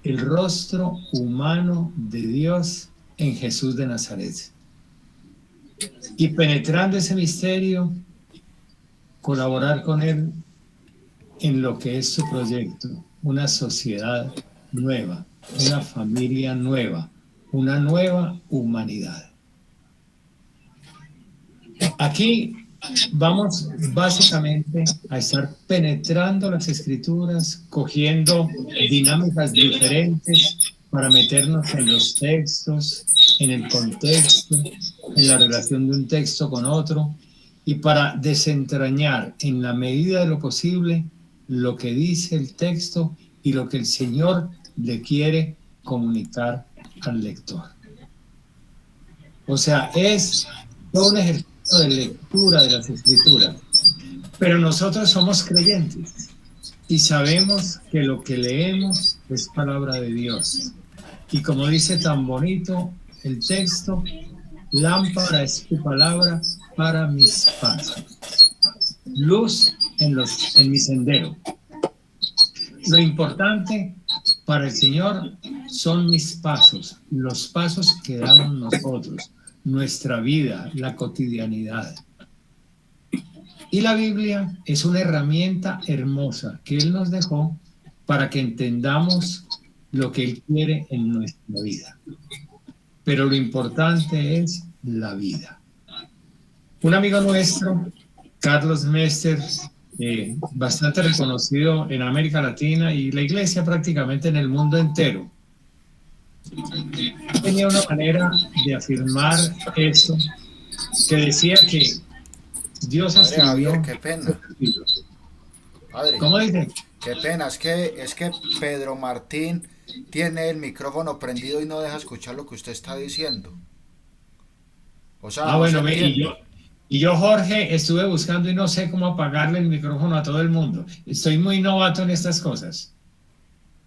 el rostro humano de Dios en Jesús de Nazaret. Y penetrando ese misterio, colaborar con Él en lo que es su proyecto, una sociedad nueva, una familia nueva, una nueva humanidad. Aquí vamos básicamente a estar penetrando las escrituras, cogiendo dinámicas diferentes para meternos en los textos, en el contexto, en la relación de un texto con otro, y para desentrañar en la medida de lo posible lo que dice el texto y lo que el Señor le quiere comunicar al lector. O sea, es todo un ejercicio de lectura de las escrituras. Pero nosotros somos creyentes y sabemos que lo que leemos es palabra de Dios. Y como dice tan bonito el texto, lámpara es tu palabra para mis pasos, luz en mi sendero. Lo importante para el Señor son mis pasos, los pasos que damos nosotros, nuestra vida, la cotidianidad. Y la Biblia es una herramienta hermosa que Él nos dejó para que entendamos lo que Él quiere en nuestra vida. Pero lo importante es la vida. Un amigo nuestro, Carlos Mester, bastante reconocido en América Latina y la iglesia prácticamente en el mundo entero, tenía una manera de afirmar eso, que decía que Dios Padre escribió Javier, qué pena. libros. Padre, ¿Cómo dice? qué pena. Es que Pedro Martín tiene el micrófono prendido y no deja escuchar lo que usted está diciendo. O sea, Ah, no se bueno, entiende. y yo, Jorge, estuve buscando y no sé cómo apagarle el micrófono a todo el mundo. Estoy muy novato en estas cosas.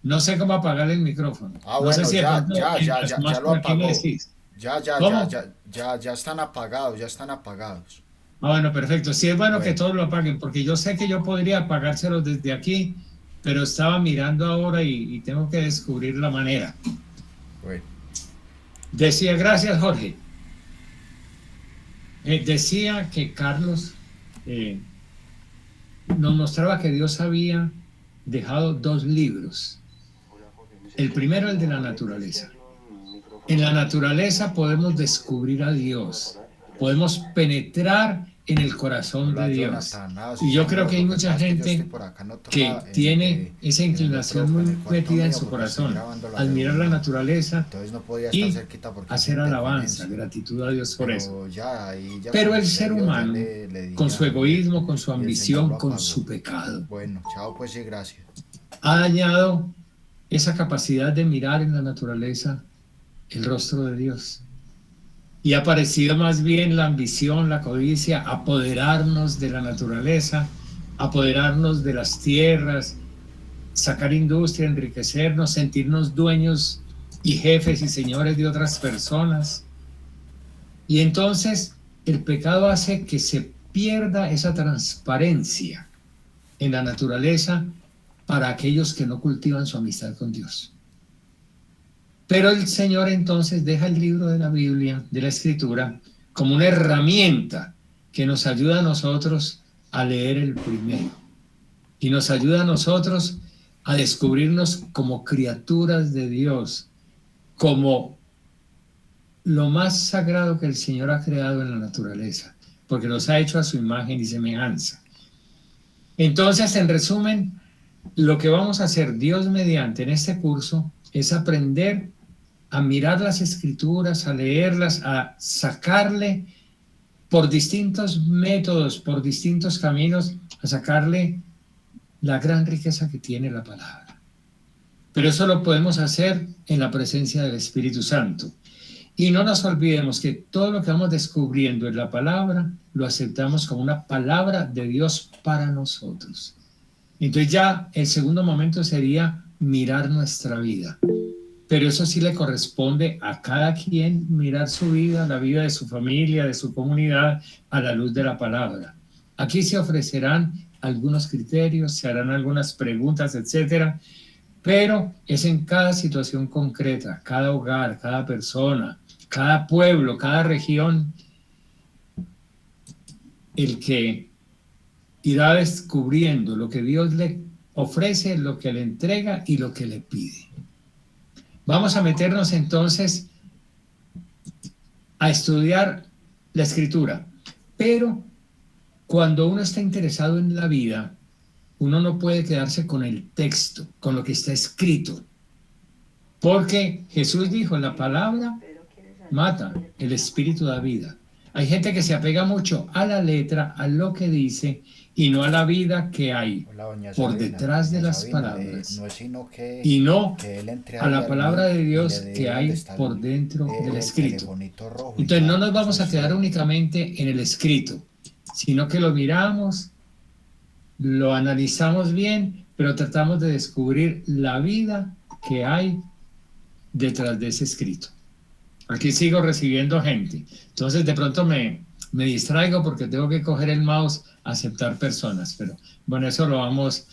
No sé cómo apagarle el micrófono. Ah, No sé bueno, si de ya, pronto ya, ya, mientras ya, más ya lo por aquí me apagó. decís. Ya, ya, ya, ¿Cómo? ya, ya, ya están apagados, ya están apagados. Ah, bueno, perfecto. Sí es bueno que Bueno, todos lo apaguen, porque yo sé que yo podría apagárselo desde aquí, pero estaba mirando ahora y tengo que descubrir la manera. bueno. Decía, gracias, Jorge. Decía que Carlos eh, nos mostraba que Dios había dejado dos libros. El primero, el de la naturaleza. En la naturaleza podemos descubrir a Dios, podemos penetrar en el corazón de Hola Dios. Jonathan, nada, sí Y yo creo señor. que hay Lo que mucha pasa es que yo estoy gente por acá en que otra, tiene esa inclinación en el muy cuarto metida en mío su porque estoy corazón, grabando la al mirar la reunión. naturaleza Entonces no podía estar y cerquita porque hace hacer alabanza, interferencia. gratitud a Dios por eso. Pero ya, ahí ya Pero cuando el usted ser vio, ya humano, le con dije su a Javier egoísmo, con su y el Señor lo ambición, con apagó. su pecado, Bueno, chao pues y gracias. ha dañado esa capacidad de mirar en la naturaleza el rostro de Dios. Y ha parecido más bien la ambición, la codicia, apoderarnos de la naturaleza, apoderarnos de las tierras, sacar industria, enriquecernos, sentirnos dueños y jefes y señores de otras personas. Y entonces el pecado hace que se pierda esa transparencia en la naturaleza para aquellos que no cultivan su amistad con Dios. Pero el Señor entonces deja el libro de la Biblia, de la Escritura, como una herramienta que nos ayuda a nosotros a leer el primero y nos ayuda a nosotros a descubrirnos como criaturas de Dios, como lo más sagrado que el Señor ha creado en la naturaleza, porque nos ha hecho a su imagen y semejanza. Entonces, en resumen, lo que vamos a hacer Dios mediante en este curso es aprender a mirar las escrituras, a leerlas, a sacarle por distintos métodos, por distintos caminos, a sacarle la gran riqueza que tiene la palabra. Pero eso lo podemos hacer en la presencia del Espíritu Santo. Y no nos olvidemos que todo lo que vamos descubriendo en la palabra lo aceptamos como una palabra de Dios para nosotros. Entonces ya el segundo momento sería mirar nuestra vida. Pero eso sí le corresponde a cada quien mirar su vida, la vida de su familia, de su comunidad, a la luz de la palabra. Aquí se ofrecerán algunos criterios, se harán algunas preguntas, etcétera, pero es en cada situación concreta, cada hogar, cada persona, cada pueblo, cada región, el que irá descubriendo lo que Dios le ofrece, lo que le entrega y lo que le pide. Vamos a meternos entonces a estudiar la Escritura, pero cuando uno está interesado en la vida, uno no puede quedarse con el texto, con lo que está escrito, porque Jesús dijo, la palabra mata, el espíritu da vida. Hay gente que se apega mucho a la letra, a lo que dice, y no a la vida que hay por detrás de las palabras, y no a la palabra de Dios que hay por dentro del escrito. Entonces no nos vamos a quedar únicamente en el escrito, sino que lo miramos, lo analizamos bien, pero tratamos de descubrir la vida que hay detrás de ese escrito. Aquí sigo recibiendo gente, entonces de pronto me distraigo porque tengo que coger el mouse, aceptar personas, pero bueno, eso lo vamos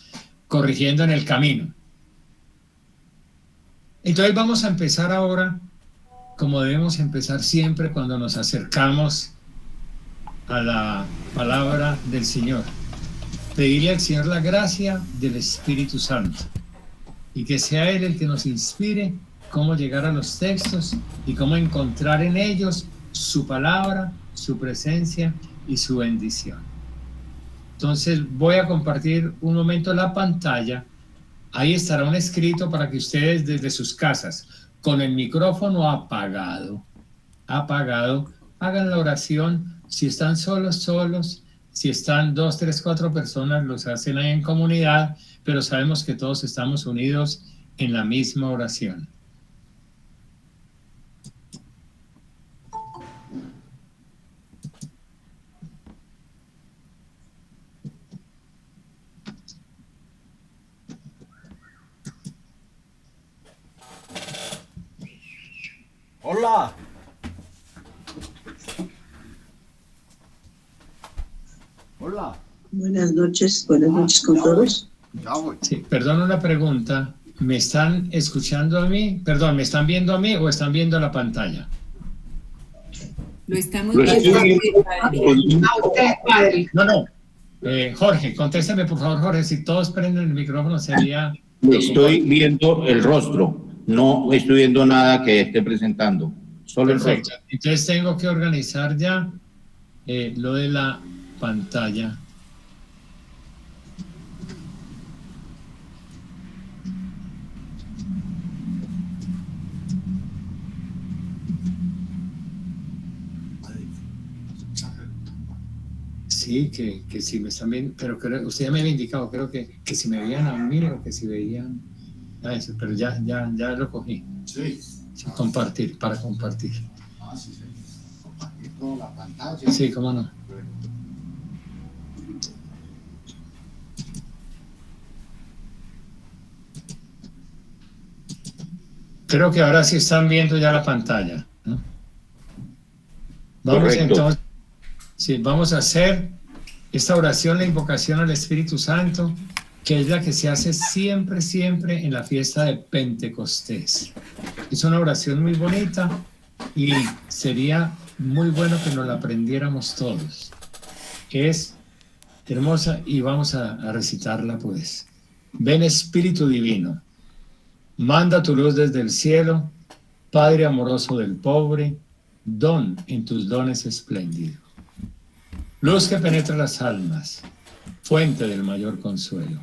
corrigiendo en el camino. Entonces vamos a empezar ahora, como debemos empezar siempre cuando nos acercamos a la palabra del Señor. Pedirle al Señor la gracia del Espíritu Santo y que sea Él el que nos inspire cómo llegar a los textos y cómo encontrar en ellos su palabra, su presencia y su bendición. Entonces voy a compartir un momento la pantalla. Ahí estará un escrito para que ustedes desde sus casas, con el micrófono apagado, hagan la oración. Si están solos, si están 2, 3, 4 personas, los hacen ahí en comunidad, pero sabemos que todos estamos unidos en la misma oración. Hola. Hola. Buenas noches con todos. Sí, perdón, una pregunta. ¿Me están escuchando a mí? Perdón, ¿me están viendo a mí o están viendo la pantalla? Lo estamos viendo. A usted, padre. No. Jorge, contésteme por favor, Jorge. Si todos prenden el micrófono sería... Estoy viendo el rostro, no estoy viendo nada que esté presentando. Solo Perfecto. el rostro. Entonces tengo que organizar ya lo de la pantalla. Sí, que si me están viendo, pero creo, usted ya me había indicado, creo que si me veían a mí o que si veían a eso, pero ya lo cogí. Sí. Sí, compartir, para compartir. Sí. Compartir toda la pantalla. Sí, cómo no. Creo que ahora sí están viendo ya la pantalla, ¿no? Vamos Correcto. entonces, sí, vamos a hacer esta oración, la invocación al Espíritu Santo, que es la que se hace siempre en la fiesta de Pentecostés. Es una oración muy bonita y sería muy bueno que nos la aprendiéramos todos. Es hermosa y vamos a recitarla pues. Ven Espíritu Divino, manda tu luz desde el cielo, Padre amoroso del pobre, don en tus dones espléndido. Luz que penetra las almas, fuente del mayor consuelo.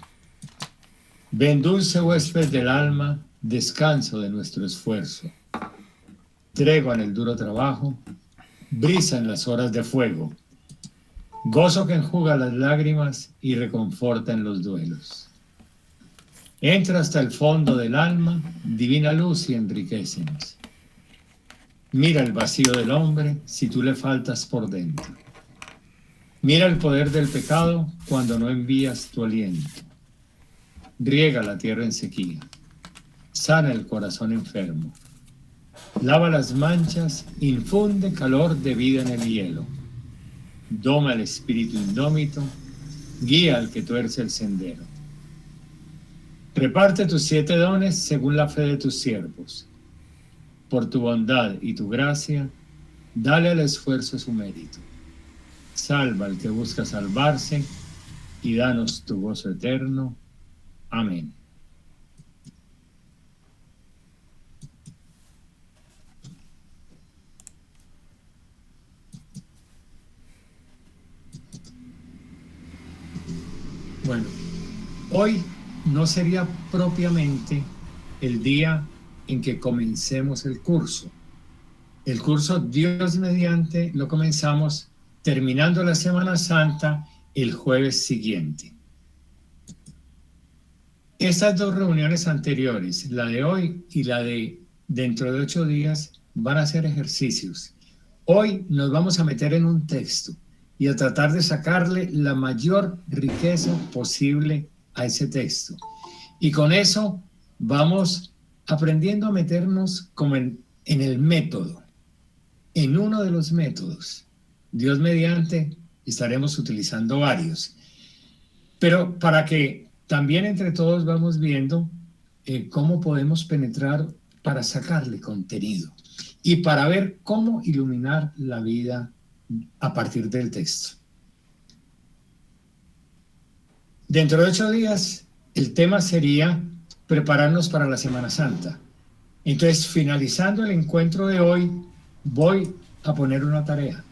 Ven dulce huésped del alma, descanso de nuestro esfuerzo. Tregua en el duro trabajo, brisa en las horas de fuego. Gozo que enjuga las lágrimas y reconforta en los duelos. Entra hasta el fondo del alma, divina luz y enriquécenos. Mira el vacío del hombre si tú le faltas por dentro. Mira el poder del pecado cuando no envías tu aliento. Riega la tierra en sequía. Sana el corazón enfermo. Lava las manchas, infunde calor de vida en el hielo. Doma el espíritu indómito, guía al que tuerce el sendero. Reparte tus 7 dones según la fe de tus siervos. Por tu bondad y tu gracia, dale al esfuerzo su mérito. Salva al que busca salvarse y danos tu gozo eterno. Amén. Bueno, hoy no sería propiamente el día en que comencemos el curso. El curso, Dios mediante, lo comenzamos terminando la Semana Santa el jueves siguiente. Estas 2 reuniones anteriores, la de hoy y la de dentro de 8 días, van a ser ejercicios. Hoy nos vamos a meter en un texto y a tratar de sacarle la mayor riqueza posible a ese texto. Y con eso vamos aprendiendo a meternos como en el método, en uno de los métodos. Dios mediante estaremos utilizando varios. Pero para que también entre todos vamos viendo cómo podemos penetrar para sacarle contenido y para ver cómo iluminar la vida a partir del texto. Dentro de 8 días, el tema sería prepararnos para la Semana Santa. Entonces, finalizando el encuentro de hoy, voy a poner una tarea.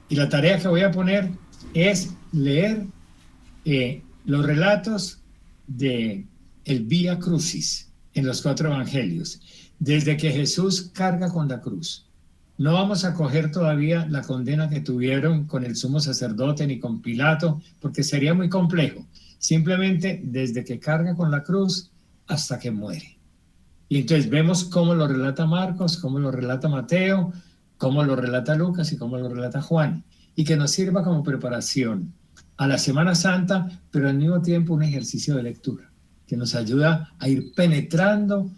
Y la tarea que voy a poner es leer los relatos de el Vía Crucis en los 4 evangelios, desde que Jesús carga con la cruz. No vamos a coger todavía la condena que tuvieron con el sumo sacerdote ni con Pilato, porque sería muy complejo. Simplemente desde que carga con la cruz hasta que muere. Y entonces vemos cómo lo relata Marcos, cómo lo relata Mateo, cómo lo relata Lucas y cómo lo relata Juan. Y que nos sirva como preparación a la Semana Santa, pero al mismo tiempo un ejercicio de lectura, que nos ayuda a ir penetrando,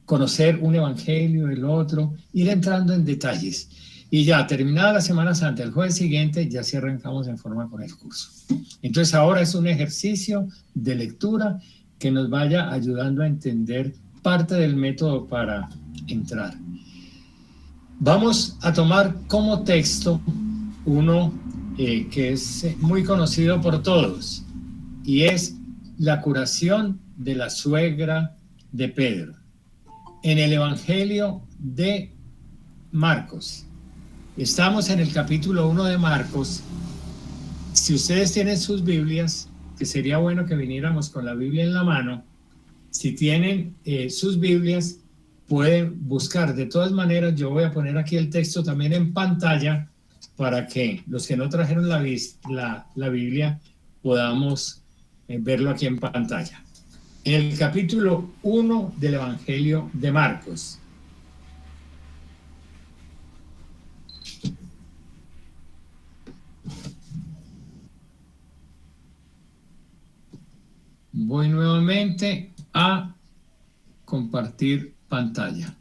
conocer un evangelio, el otro, ir entrando en detalles. Y ya terminada la Semana Santa, el jueves siguiente, ya sí arrancamos en forma con el curso. Entonces ahora es un ejercicio de lectura que nos vaya ayudando a entender parte del método para entrar. Vamos a tomar como texto uno que es muy conocido por todos, y es la curación de la suegra de Pedro. En el Evangelio de Marcos. Estamos en el capítulo 1 de Marcos. Si ustedes tienen sus Biblias, que sería bueno que viniéramos con la Biblia en la mano, si tienen sus Biblias, pueden buscar. De todas maneras, yo voy a poner aquí el texto también en pantalla para que los que no trajeron la Biblia podamos verlo aquí en pantalla. En el capítulo 1 del Evangelio de Marcos. Voy nuevamente a compartir pantalla.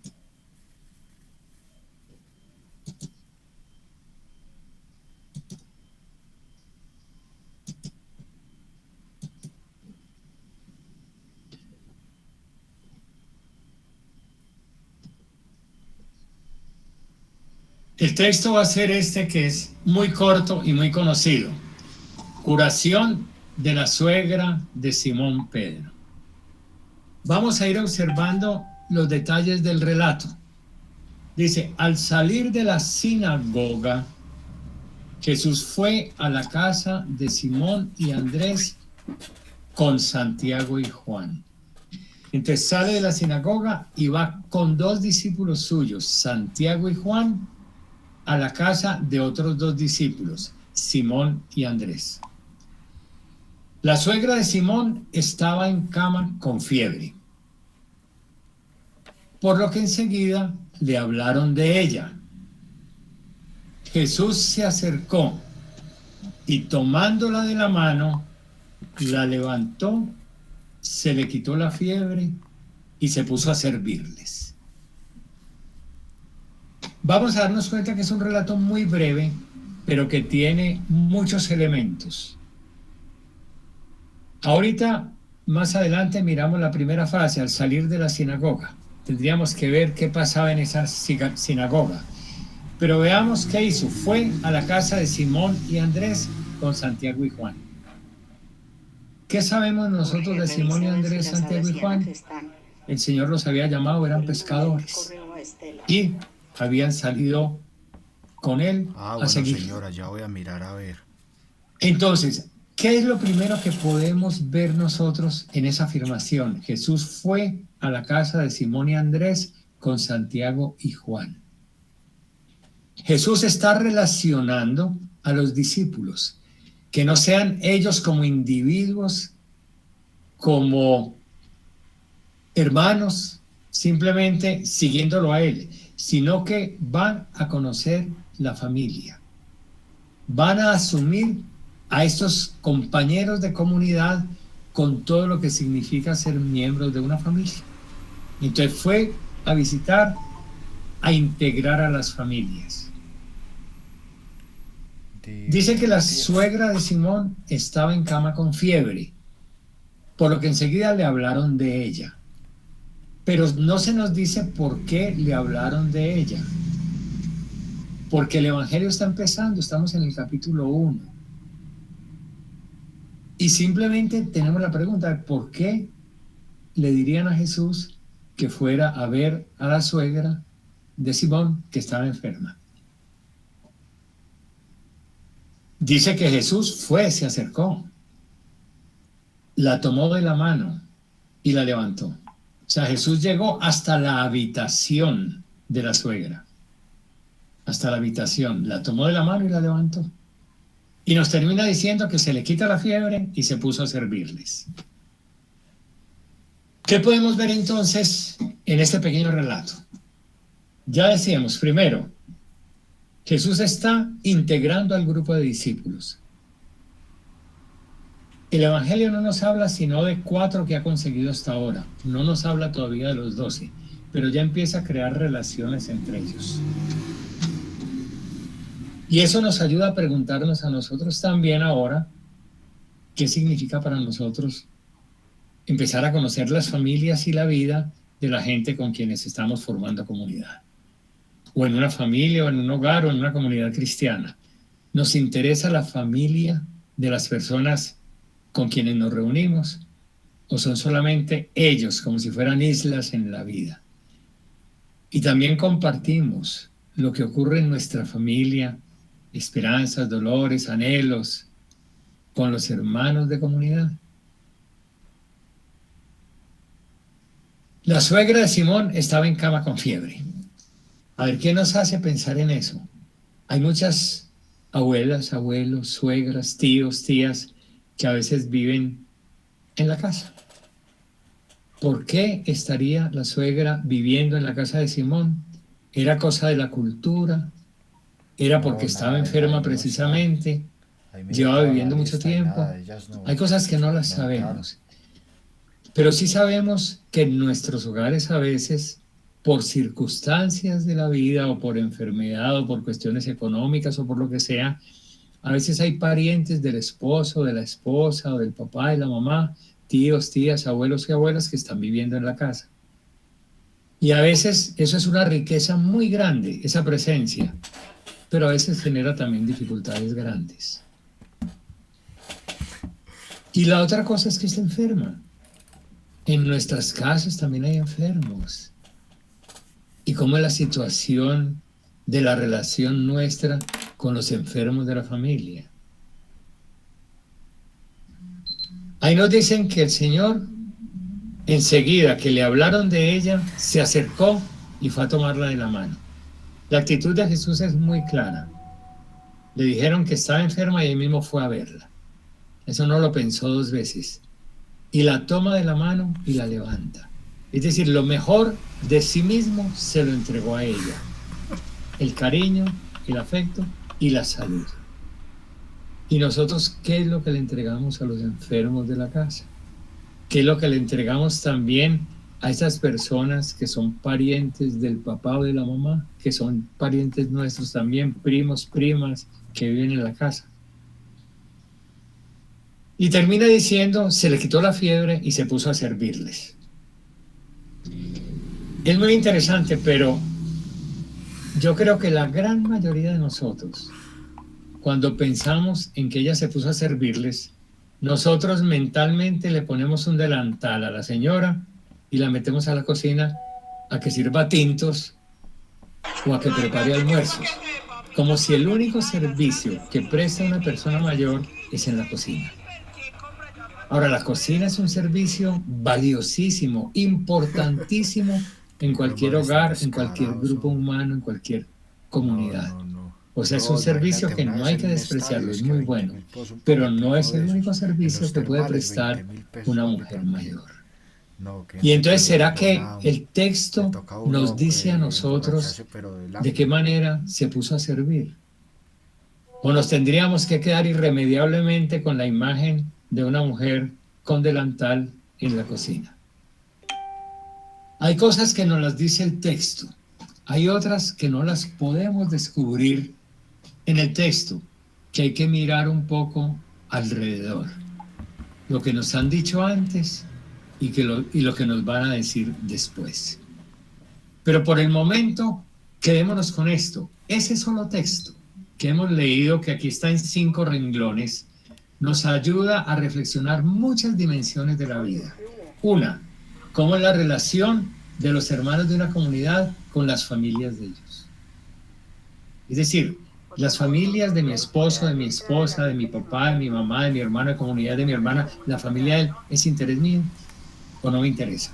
El texto va a ser este, que es muy corto y muy conocido. Curación de la suegra de Simón Pedro. Vamos a ir observando los detalles del relato. Dice, al salir de la sinagoga, Jesús fue a la casa de Simón y Andrés con Santiago y Juan. Entonces sale de la sinagoga y va con 2 discípulos suyos, Santiago y Juan, a la casa de otros 2 discípulos, Simón y Andrés. La suegra de Simón estaba en cama con fiebre, por lo que enseguida le hablaron de ella. Jesús se acercó y tomándola de la mano, la levantó, se le quitó la fiebre y se puso a servirles. Vamos a darnos cuenta que es un relato muy breve, pero que tiene muchos elementos. Ahorita más adelante miramos la primera fase, al salir de la sinagoga. Tendríamos que ver qué pasaba en esa sinagoga. Pero veamos qué hizo. Fue a la casa de Simón y Andrés con Santiago y Juan. ¿Qué sabemos nosotros de Simón y Andrés, Santiago y Juan? El Señor los había llamado, eran pescadores. Y habían salido con él a seguir. Señora, ya voy a mirar a ver. Entonces, ¿qué es lo primero que podemos ver nosotros en esa afirmación? Jesús fue a la casa de Simón y Andrés con Santiago y Juan. Jesús está relacionando a los discípulos, que no sean ellos como individuos, como hermanos, simplemente siguiéndolo a él, sino que van a conocer la familia, van a asumir a estos compañeros de comunidad con todo lo que significa ser miembros de una familia. Entonces fue a visitar, a integrar a las familias. Dice que la suegra de Simón estaba en cama con fiebre, por lo que enseguida le hablaron de ella. Pero no se nos dice por qué le hablaron de ella. Porque el Evangelio está empezando, estamos en el capítulo 1. Y simplemente tenemos la pregunta de por qué le dirían a Jesús que fuera a ver a la suegra de Simón que estaba enferma. Dice que Jesús se acercó, la tomó de la mano y la levantó. O sea, Jesús llegó hasta la habitación de la suegra. Hasta la habitación, la tomó de la mano y la levantó. Y nos termina diciendo que se le quita la fiebre y se puso a servirles. ¿Qué podemos ver entonces en este pequeño relato? Ya decíamos, primero, Jesús está integrando al grupo de discípulos. El Evangelio no nos habla sino de 4 que ha conseguido hasta ahora. No nos habla todavía de los 12, pero ya empieza a crear relaciones entre ellos. Y eso nos ayuda a preguntarnos a nosotros también ahora, ¿qué significa para nosotros empezar a conocer las familias y la vida de la gente con quienes estamos formando comunidad? O en una familia, o en un hogar, o en una comunidad cristiana. ¿Nos interesa la familia de las personas con quienes nos reunimos? ¿O son solamente ellos, como si fueran islas en la vida? Y también compartimos lo que ocurre en nuestra familia, esperanzas, dolores, anhelos, con los hermanos de comunidad. La suegra de Simón estaba en cama con fiebre. A ver, ¿qué nos hace pensar en eso? Hay muchas abuelas, abuelos, suegras, tíos, tías, que a veces viven en la casa. ¿Por qué estaría la suegra viviendo en la casa de Simón? ¿Era cosa de la cultura? ¿Era porque estaba enferma precisamente? ¿Llevaba viviendo mucho tiempo? Hay cosas que no las sabemos. Pero sí sabemos que en nuestros hogares a veces, por circunstancias de la vida o por enfermedad o por cuestiones económicas o por lo que sea, a veces hay parientes del esposo, de la esposa o del papá, de la mamá, tíos, tías, abuelos y abuelas que están viviendo en la casa. Y a veces eso es una riqueza muy grande, esa presencia, pero a veces genera también dificultades grandes. Y la otra cosa es que está enferma. En nuestras casas también hay enfermos. ¿Y cómo es la situación de la relación nuestra con los enfermos de la familia? Ahí nos dicen que el Señor, enseguida que le hablaron de ella, se acercó y fue a tomarla de la mano. La actitud de Jesús es muy clara. Le dijeron que estaba enferma y él mismo fue a verla. Eso no lo pensó 2 veces. Y la toma de la mano y la levanta. Es decir, lo mejor de sí mismo se lo entregó a ella. El cariño, el afecto y la salud. ¿Y nosotros qué es lo que le entregamos a los enfermos de la casa? ¿Qué es lo que le entregamos también a esas personas que son parientes del papá o de la mamá, que son parientes nuestros también, primos, primas, que viven en la casa? Y termina diciendo, se le quitó la fiebre y se puso a servirles. Es muy interesante, pero yo creo que la gran mayoría de nosotros, cuando pensamos en que ella se puso a servirles, nosotros mentalmente le ponemos un delantal a la señora y la metemos a la cocina a que sirva tintos o a que prepare almuerzos, como si el único servicio que presta una persona mayor es en la cocina. Ahora, la cocina es un servicio valiosísimo, importantísimo en cualquier hogar, en cualquier grupo humano, en cualquier comunidad. O sea, es un servicio que no hay que despreciarlo, es muy bueno, pero no es el único servicio que puede prestar una mujer mayor. Y entonces, ¿será que el texto nos dice a nosotros de qué manera se puso a servir? ¿O nos tendríamos que quedar irremediablemente con la imagen de una mujer con delantal en la cocina? Hay cosas que nos las dice el texto, hay otras que no las podemos descubrir en el texto, que hay que mirar un poco alrededor. Lo que nos han dicho antes y lo que nos van a decir después. Pero por el momento, quedémonos con esto. Ese solo texto que hemos leído, que aquí está en 5 renglones, nos ayuda a reflexionar muchas dimensiones de la vida. Una, cómo es la relación de los hermanos de una comunidad con las familias de ellos. Es decir, las familias de mi esposo, de mi esposa, de mi papá, de mi mamá, de mi hermano, de comunidad de mi hermana, la familia de él, ¿es interés mío o no me interesa?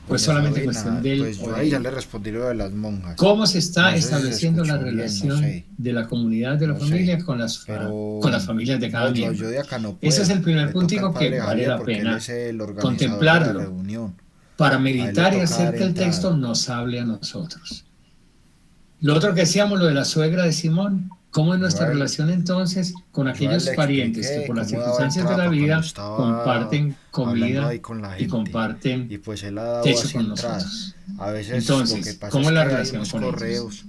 Pues solamente cuestión de él. Pues yo ahí ya le respondí lo de las monjas. ¿Cómo se está No sé si se estableciendo la escuchó bien, relación no sé. de la comunidad, de la No familia sé, con las pero familias de cada no, miembro? yo de acá no puedo. Ese es el primer Le toca puntico al padre que vale Javier la porque él pena es el organizador de la contemplarlo reunión. para A él le meditar y toca hacer dar que el entrada. texto nos hable a nosotros. Lo otro que decíamos, lo de la suegra de Simón, ¿cómo es nuestra Yo a él- relación entonces con Yo a aquellos él le parientes que expliqué por las cómo daba circunstancias de entrada la para cuando vida estaba comparten hablando comida ahí con la y gente. comparten Y pues él ha dado techo así con entrada. nosotros? A veces Entonces, lo que pasa ¿cómo es es la que hay relación unos con ellos? correos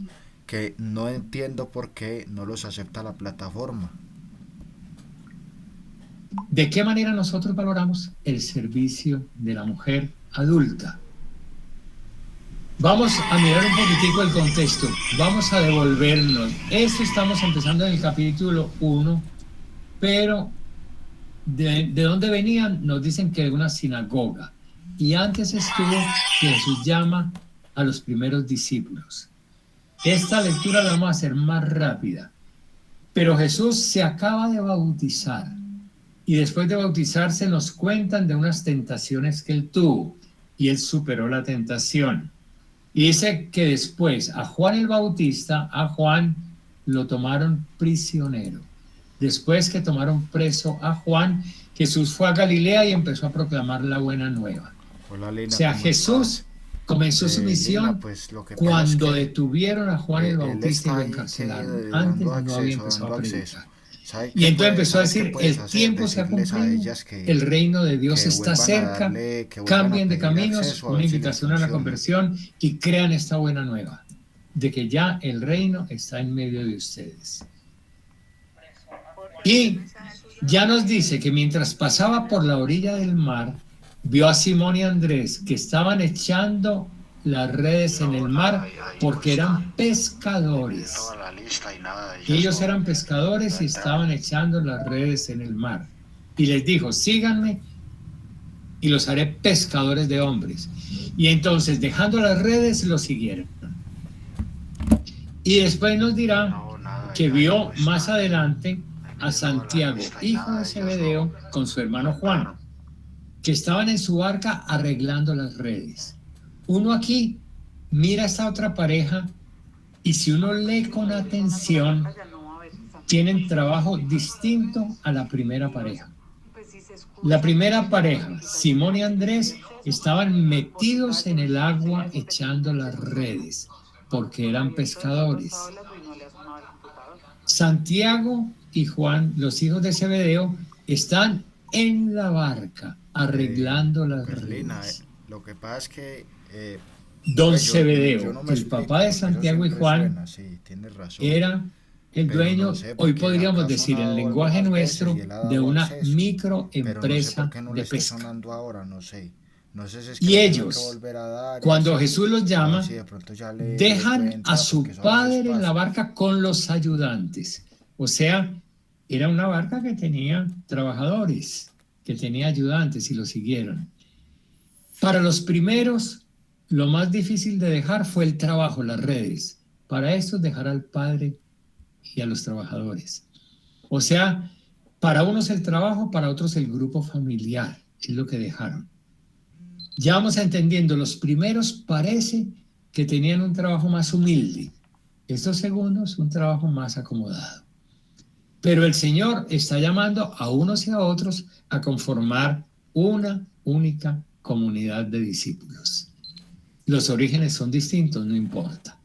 que no entiendo por qué no los acepta la plataforma. ¿De qué manera nosotros valoramos el servicio de la mujer adulta? Vamos a mirar un poquitico el contexto, vamos a devolvernos. Esto estamos empezando en el capítulo 1, pero ¿de dónde venían? Nos dicen que de una sinagoga. Y antes estuvo que Jesús llama a los primeros discípulos. Esta lectura la vamos a hacer más rápida. Pero Jesús se acaba de bautizar. Y después de bautizarse nos cuentan de unas tentaciones que él tuvo. Y él superó la tentación. Y dice que después a Juan el Bautista, a Juan lo tomaron prisionero. Después que tomaron preso a Juan, Jesús fue a Galilea y empezó a proclamar la buena nueva. Hola, Lina, O sea, ¿cómo Jesús estás? comenzó su misión Lina, pues, lo que pasa cuando es que, detuvieron a Juan el él Bautista y está lo ahí, encarcelaron. Antes no había empezado a acceso. predicar. ¿Sabe Y qué entonces empezó a ¿sabe qué decir, puedes el hacer? tiempo se ha Decirles a cumplido, ellas que el reino de Dios está vuelvan a cerca, darle- que vuelvan a cambien de pedir caminos, acceso, a una ver si les invitación a la funciona. conversión y crean esta buena nueva, de que ya el reino está en medio de ustedes. Y ya nos dice que mientras pasaba por la orilla del mar, vio a Simón y Andrés que estaban echando las redes en el mar porque eran pescadores. Ellos eran pescadores y estaban echando las redes en el mar. Y les dijo, síganme y los haré pescadores de hombres. Y entonces, dejando las redes, los siguieron. Y después nos dirá que vio más adelante a Santiago, hijo de Zebedeo, con su hermano Juan, que estaban en su barca arreglando las redes. Uno aquí mira a esta otra pareja y si uno lee con atención, tienen trabajo distinto a la primera pareja. La primera pareja, Simón y Andrés, estaban metidos en el agua echando las redes porque eran pescadores. Santiago y Juan, los hijos de Zebedeo, están en la barca arreglando las Lina, redes. lo que pasa es que Don yo Zebedeo, no me el explico, papá de eso Santiago y siempre Juan, suena, sí, tienes razón. era el Pero dueño, no sé, hoy porque podríamos acá ha decir en sonado lenguaje algunas veces nuestro, y él ha de dado una acceso. Pero no sé microempresa por qué no le de está pesca. sonando ahora, no sé. No sé si es que Y le tenga que ellos, volver a dar y cuando así. Jesús los A ver llama, si de pronto ya le puede dejan a entrar, porque su eso a veces padre en la pasa. barca con los ayudantes. O sea, era una barca que tenía trabajadores, que tenía ayudantes y lo siguieron. Para los primeros, lo más difícil de dejar fue el trabajo, las redes. Para estos, dejar al padre y a los trabajadores. O sea, para unos el trabajo, para otros el grupo familiar, es lo que dejaron. Ya vamos entendiendo, los primeros parece que tenían un trabajo más humilde, estos segundos un trabajo más acomodado. Pero el Señor está llamando a unos y a otros a conformar una única comunidad de discípulos. Los orígenes son distintos, no importa.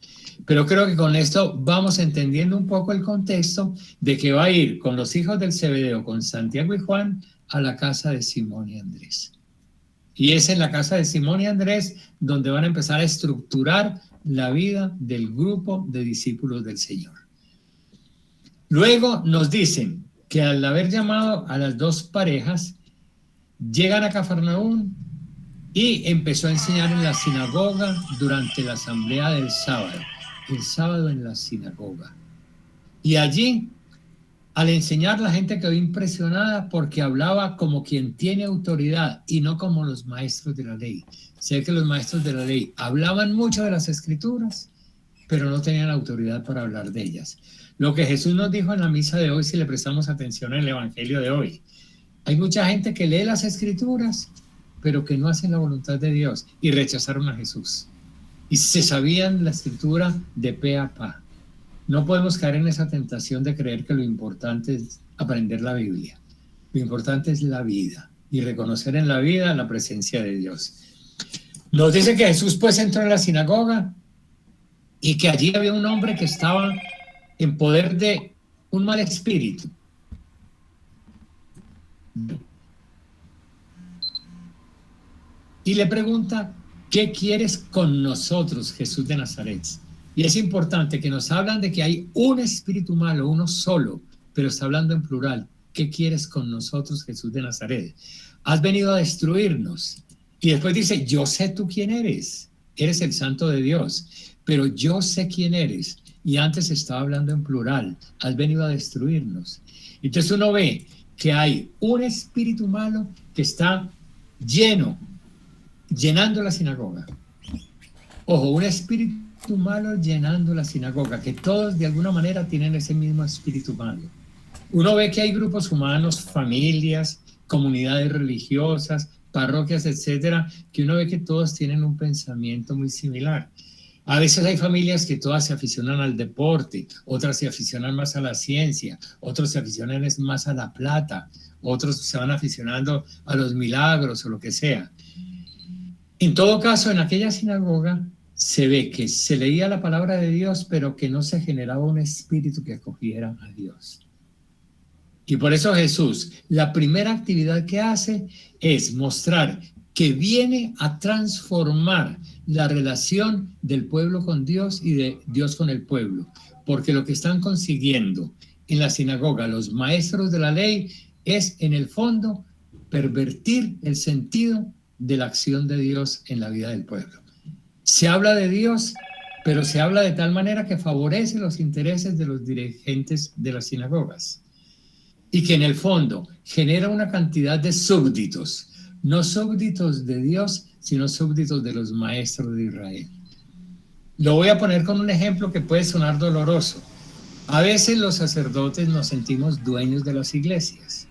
Pero creo que con esto vamos entendiendo un poco el contexto de que va a ir con los hijos del Zebedeo, con Santiago y Juan, a la casa de Simón y Andrés. Y es en la casa de Simón y Andrés donde van a empezar a estructurar la vida del grupo de discípulos del Señor. Luego nos dicen que al haber llamado a las dos parejas, llegan a Cafarnaúm y empezó a enseñar en la sinagoga durante la asamblea del sábado. El sábado en la sinagoga. Y allí, al enseñar, la gente quedó impresionada porque hablaba como quien tiene autoridad y no como los maestros de la ley. Sé que los maestros de la ley hablaban mucho de las escrituras, pero no tenían autoridad para hablar de ellas. Lo que Jesús nos dijo en la misa de hoy, si le prestamos atención al evangelio de hoy, hay mucha gente que lee las escrituras, pero que no hacen la voluntad de Dios y rechazaron a Jesús. Y se sabían la escritura de pe a pa. No podemos caer en esa tentación de creer que lo importante es aprender la Biblia. Lo importante es la vida y reconocer en la vida la presencia de Dios. Nos dice que Jesús pues entró en la sinagoga y que allí había un hombre que estaba en poder de un mal espíritu. Y le pregunta, ¿qué quieres con nosotros, Jesús de Nazaret? Y es importante que nos hablan de que hay un espíritu malo, uno solo, pero está hablando en plural. ¿Qué quieres con nosotros, Jesús de Nazaret? Has venido a destruirnos. Y después dice, yo sé tú quién eres. Eres el Santo de Dios, pero yo sé quién eres. Y antes estaba hablando en plural. Has venido a destruirnos. Entonces uno ve que hay un espíritu malo que está llenando la sinagoga. Ojo, un espíritu malo llenando la sinagoga, que todos de alguna manera tienen ese mismo espíritu malo. Uno ve que hay grupos humanos, familias, comunidades religiosas, parroquias, etcétera, que uno ve que todos tienen un pensamiento muy similar. A veces hay familias que todas se aficionan al deporte, otras se aficionan más a la ciencia, otros se aficionan más a la plata, otros se van aficionando a los milagros o lo que sea. En todo caso, en aquella sinagoga se ve que se leía la palabra de Dios, pero que no se generaba un espíritu que acogiera a Dios. Y por eso Jesús, la primera actividad que hace es mostrar que viene a transformar la relación del pueblo con Dios y de Dios con el pueblo. Porque lo que están consiguiendo en la sinagoga los maestros de la ley es, en el fondo, pervertir el sentido de la acción de Dios en la vida del pueblo. Se habla de Dios, pero se habla de tal manera que favorece los intereses de los dirigentes de las sinagogas y que en el fondo genera una cantidad de súbditos, no súbditos de Dios, sino súbditos de los maestros de Israel. Lo voy a poner con un ejemplo que puede sonar doloroso. A veces los sacerdotes nos sentimos dueños de las iglesias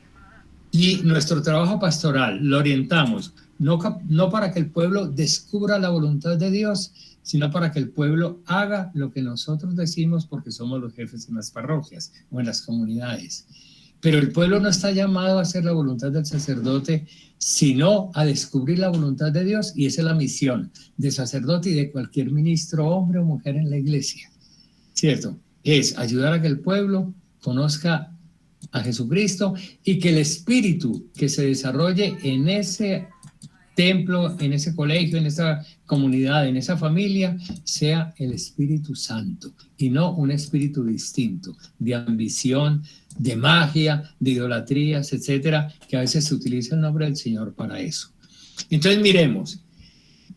y nuestro trabajo pastoral lo orientamos no para que el pueblo descubra la voluntad de Dios, sino para que el pueblo haga lo que nosotros decimos porque somos los jefes en las parroquias o en las comunidades. Pero el pueblo no está llamado a hacer la voluntad del sacerdote, sino a descubrir la voluntad de Dios, y esa es la misión del sacerdote y de cualquier ministro, hombre o mujer en la iglesia, ¿cierto? Es ayudar a que el pueblo conozca a Jesucristo y que el espíritu que se desarrolle en ese templo, en ese colegio, en esa comunidad, en esa familia, sea el Espíritu Santo y no un espíritu distinto de ambición, de magia, de idolatrías, etcétera, que a veces se utiliza el nombre del Señor para eso. Entonces miremos,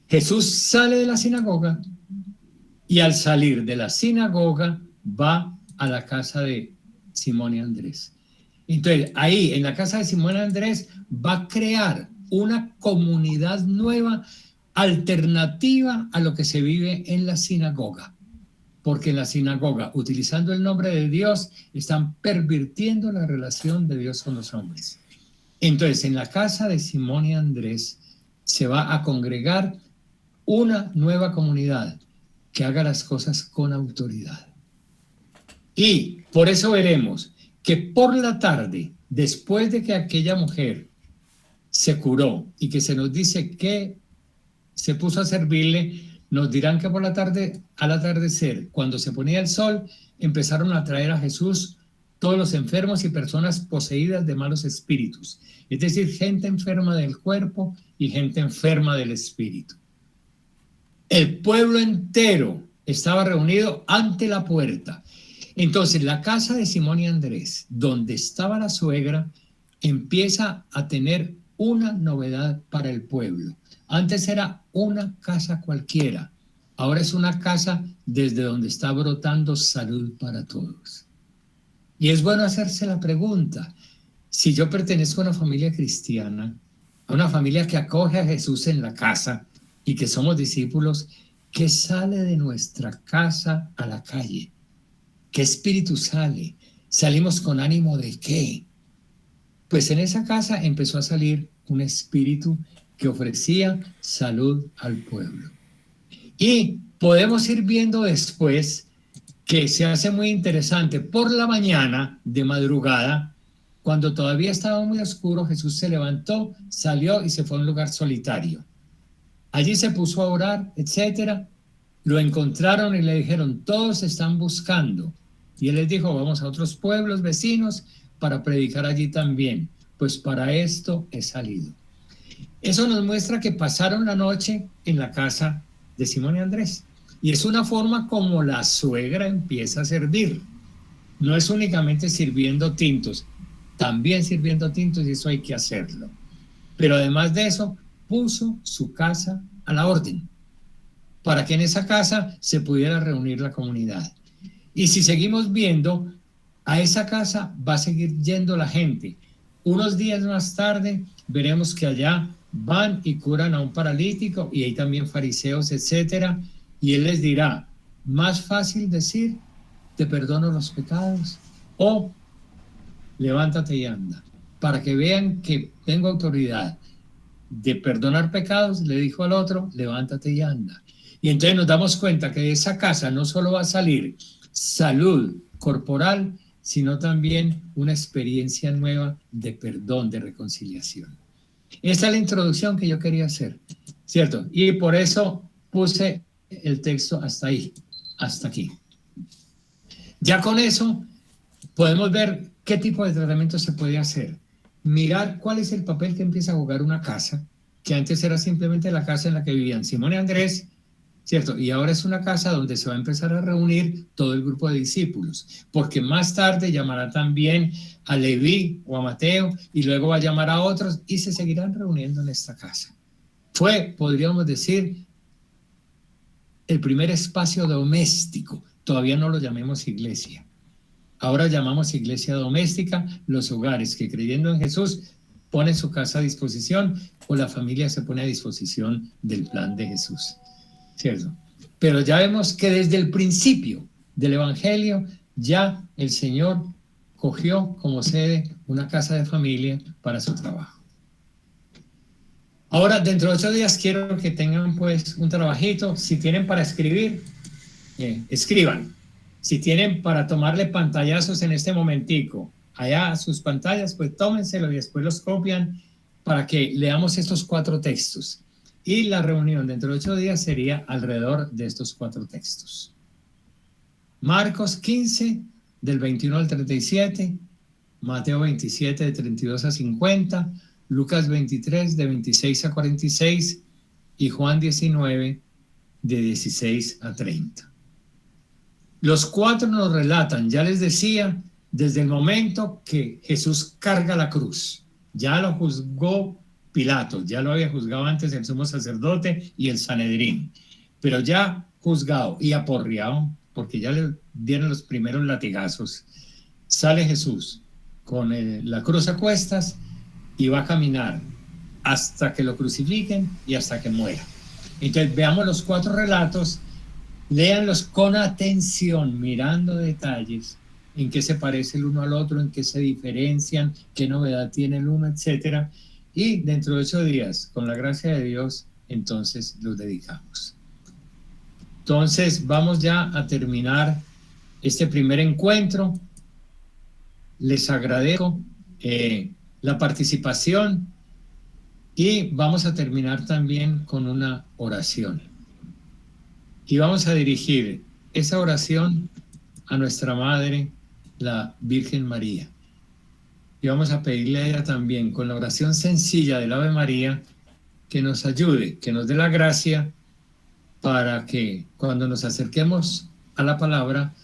Jesús sale de la sinagoga y al salir de la sinagoga va a la casa de Simón y Andrés. Entonces ahí en la casa de Simón y Andrés va a crear una comunidad nueva, alternativa a lo que se vive en la sinagoga. Porque en la sinagoga, utilizando el nombre de Dios, están pervirtiendo la relación de Dios con los hombres. Entonces, en la casa de Simón y Andrés se va a congregar una nueva comunidad que haga las cosas con autoridad. Y por eso veremos que por la tarde, después de que aquella mujer se curó y que se nos dice que se puso a servirle, nos dirán que por la tarde, al atardecer, cuando se ponía el sol, empezaron a traer a Jesús todos los enfermos y personas poseídas de malos espíritus, es decir, gente enferma del cuerpo y gente enferma del espíritu. El pueblo entero estaba reunido ante la puerta. Entonces, la casa de Simón y Andrés, donde estaba la suegra, empieza a tener una novedad para el pueblo. Antes era una casa cualquiera, ahora es una casa desde donde está brotando salud para todos. Y es bueno hacerse la pregunta, si yo pertenezco a una familia cristiana, a una familia que acoge a Jesús en la casa y que somos discípulos, ¿qué sale de nuestra casa a la calle? ¿Qué espíritu sale? ¿Salimos con ánimo de qué? Pues en esa casa empezó a salir un espíritu que ofrecía salud al pueblo. Y podemos ir viendo después que se hace muy interesante. Por la mañana, de madrugada, cuando todavía estaba muy oscuro, Jesús se levantó, salió y se fue a un lugar solitario. Allí se puso a orar, etcétera. Lo encontraron y le dijeron, todos están buscando. Y él les dijo, vamos a otros pueblos vecinos para predicar allí también. Pues para esto he salido. Eso nos muestra que pasaron la noche en la casa de Simón y Andrés. Y es una forma como la suegra empieza a servir. No es únicamente sirviendo tintos, también sirviendo tintos y eso hay que hacerlo. Pero además de eso, puso su casa a la orden para que en esa casa se pudiera reunir la comunidad. Y si seguimos viendo, a esa casa va a seguir yendo la gente. Unos días más tarde veremos que allá van y curan a un paralítico y hay también fariseos, etcétera, y él les dirá, más fácil decir, te perdono los pecados, o levántate y anda, para que vean que tengo autoridad de perdonar pecados. Le dijo al otro, levántate y anda. Y entonces nos damos cuenta que de esa casa no solo va a salir salud corporal, sino también una experiencia nueva de perdón, de reconciliación. Esta es la introducción que yo quería hacer, ¿cierto? Y por eso puse el texto hasta ahí, hasta aquí. Ya con eso podemos ver qué tipo de tratamiento se puede hacer. Mirar cuál es el papel que empieza a jugar una casa, que antes era simplemente la casa en la que vivían Simón y Andrés, ¿cierto? Y ahora es una casa donde se va a empezar a reunir todo el grupo de discípulos, porque más tarde llamará también a Leví o a Mateo y luego va a llamar a otros y se seguirán reuniendo en esta casa. Fue, podríamos decir, el primer espacio doméstico. Todavía no lo llamemos iglesia. Ahora llamamos iglesia doméstica los hogares que creyendo en Jesús ponen su casa a disposición o la familia se pone a disposición del plan de Jesús. ¿Cierto? Pero ya vemos que desde el principio del Evangelio ya el Señor cogió como sede una casa de familia para su trabajo. Ahora, dentro de 8 días quiero que tengan pues un trabajito. Si tienen para escribir, escriban. Si tienen para tomarle pantallazos en este momentico allá a sus pantallas, pues tómenselo y después los copian para que leamos estos 4 textos. Y la reunión dentro de 8 días sería alrededor de estos 4 textos. Marcos 15, del 21 al 37, Mateo 27, de 32 a 50, Lucas 23, de 26 a 46, y Juan 19, de 16 a 30. Los cuatro nos relatan, ya les decía, desde el momento que Jesús carga la cruz. Ya lo juzgó Pilato, ya lo había juzgado antes el sumo sacerdote y el Sanedrín, pero ya juzgado y aporreado, porque ya le dieron los primeros latigazos, sale Jesús con la cruz a cuestas y va a caminar hasta que lo crucifiquen y hasta que muera. Entonces veamos los cuatro relatos, léanlos con atención, mirando detalles, en qué se parece el uno al otro, en qué se diferencian, qué novedad tiene el uno, etcétera. Y dentro de 8 días, con la gracia de Dios, entonces los dedicamos. Entonces vamos ya a terminar este primer encuentro. Les agradezco la participación y vamos a terminar también con una oración. Y vamos a dirigir esa oración a nuestra Madre, la Virgen María. Y vamos a pedirle a ella también, con la oración sencilla del Ave María, que nos ayude, que nos dé la gracia para que cuando nos acerquemos a la palabra,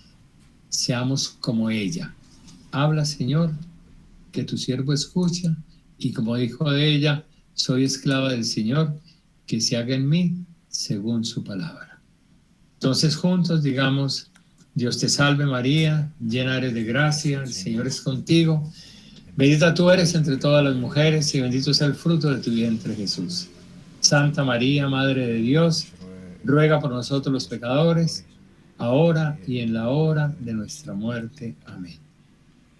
seamos como ella. Habla, Señor, que tu siervo escucha, y como dijo de ella, soy esclava del Señor, que se haga en mí según su palabra. Entonces juntos digamos: Dios te salve María, llena eres de gracia, el Señor es contigo. Bendita tú eres entre todas las mujeres y bendito es el fruto de tu vientre, Jesús. Santa María, Madre de Dios, ruega por nosotros los pecadores, ahora y en la hora de nuestra muerte. Amén.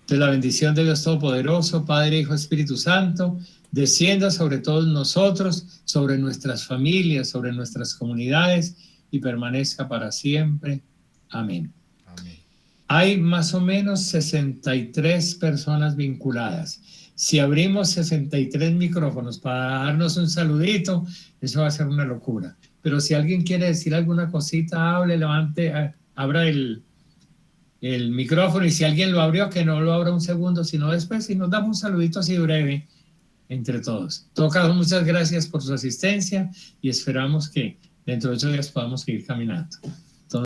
Entonces la bendición de Dios Todopoderoso, Padre, Hijo, Espíritu Santo, descienda sobre todos nosotros, sobre nuestras familias, sobre nuestras comunidades y permanezca para siempre. Amén. Hay más o menos 63 personas vinculadas. Si abrimos 63 micrófonos para darnos un saludito, eso va a ser una locura. Pero si alguien quiere decir alguna cosita, hable, levante, abra el micrófono, y si alguien lo abrió, que no lo abra un segundo, sino después, y nos damos un saludito así breve entre todos. En todo caso, muchas gracias por su asistencia y esperamos que dentro de 8 días podamos seguir caminando.